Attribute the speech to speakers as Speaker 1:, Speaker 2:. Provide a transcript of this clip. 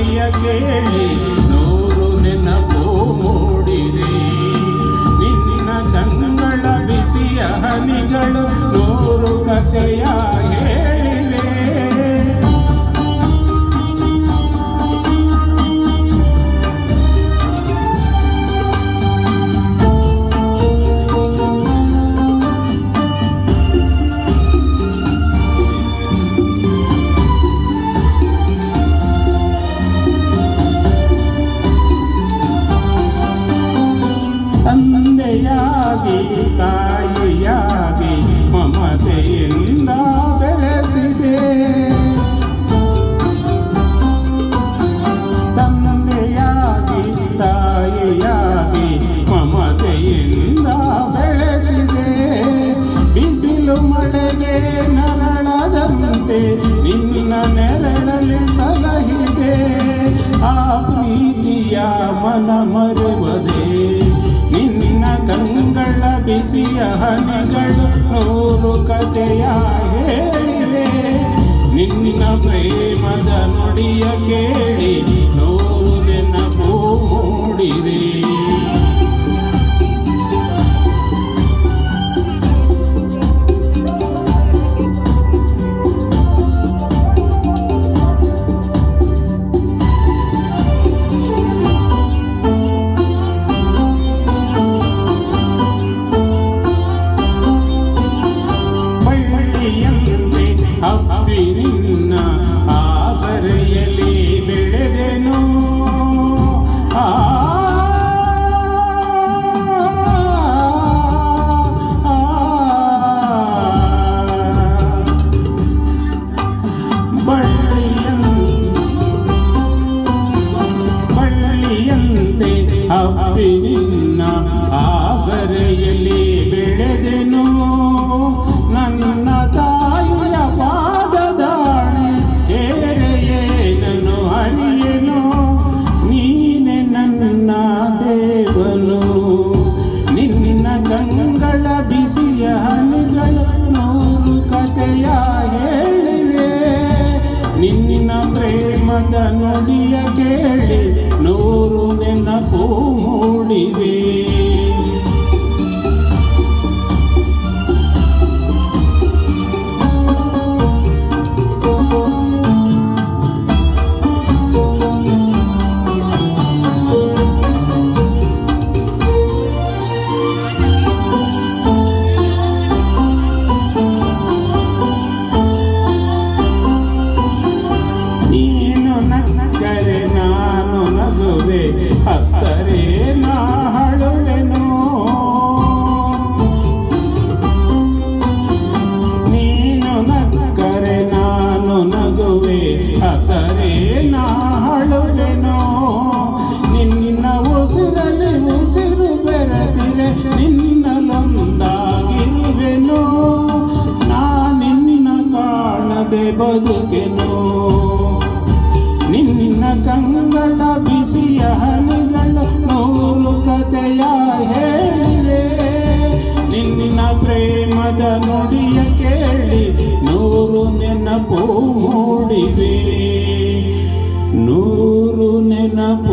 Speaker 1: ನುಡಿಯ ಕೇಳಿ ನೂರು ನೆನಪು ಮೂಡಿದೆ. ನಿನ್ನ ಕಂಗಳ ಬಿಸಿಯ ಹನಿಗಳು ನೂರು ಕಥೆಯ ಹೇಳಿವೆ. ತಂದೆಯಾಗಿ ತಾಯಿಯಾಗಿ ಮಮತೆಯಿಂದ ಬೆಳೆಸಿದೆ. ತಂದೆಯಾಗಿ ತಾಯಿಯಾಗಿ ಮಮತೆಯಿಂದ ಬೆಳೆಸಿದೆ. ಬಿಸಿಲು ಮಳೆಗೆ ನರಳದಂತೆ ನಿನ್ನ ನೆರಳಲ್ಲಿ ಸಲಹಿದೆ. ಆ ಪ್ರೀತಿಯ ಮನ ಮರುವದೆ ನಿನ್ನ ಕಂಗಳ ಬಿಸಿಯ ಹನಿಗಳು ನೂರು ಕಥೆಯ ಹೇಳಿವೆ. ನಿನ್ನ ಪ್ರೇಮದ ನುಡಿಯ ಕೇಳಿ ನೂರು ನೆನಪು ಮೂಡಿದೆ. ಹಬ್ಬಿ ನಿನ್ನ ಆಸರೆಯಲ್ಲಿ ಬೆಳೆದೆನು. ಬಳ್ಳಿಯಂತೆ ಹಬ್ಬಿ ನಿನ್ನ ಆಸರೆಯಲ್ಲಿ ಬೆಳೆದೆನು. ನನ್ನ ತಾಯಿಯ ಪಾದದಾಣೆ ಹೇರೆಯೇನನು ಹರಿಯೇನು. ನೀನೆ ನನ್ನ ದೇವನು. ನಿನ್ನ ಕಂಗಳ ಬಿಸಿಯ ಹನಿಗಳು ನೂರು ಕಥೆಯ ಹೇಳಿವೆ. ನಿನ್ನ ಪ್ರೇಮದ ನುಡಿಯ ಕೇಳಿ ನೂರು ನೆನಪು ಮೂಡಿವೆ. ನಾನು ನಗುವೆ ಹತ್ತರೆ ನಾ ಹಳುವೆನು. ನೀನು ನಕ್ಕರೆ ನಾನು ನಗುವೆ ಹತ್ತರೆ ನಾ ಹಳುವೆನು. ನಿನ್ನ ಉಸಿರಲ್ಲಿ ಉಸಿರು ಬೆರೆತಿರೆ ನಿನ್ನಲೊಂದಾಗಿರುವೆನು. ನಾ ನಿನ್ನ ಕಾಣದೆ ಬದುಕೆನು. ನಿನ್ನ ಕಂಗಳ ಬಿಸಿಯ ಹನಿಗಳು ನೂರು ಕಥೆಯ ಹೇಳಿವೆ. ನಿನ್ನ ಪ್ರೇಮದ ನುಡಿಯ ಕೇಳಿ ನೂರು ನೆನಪು ಮೂಡಿವೆ. ನೂರು ನೆನಪು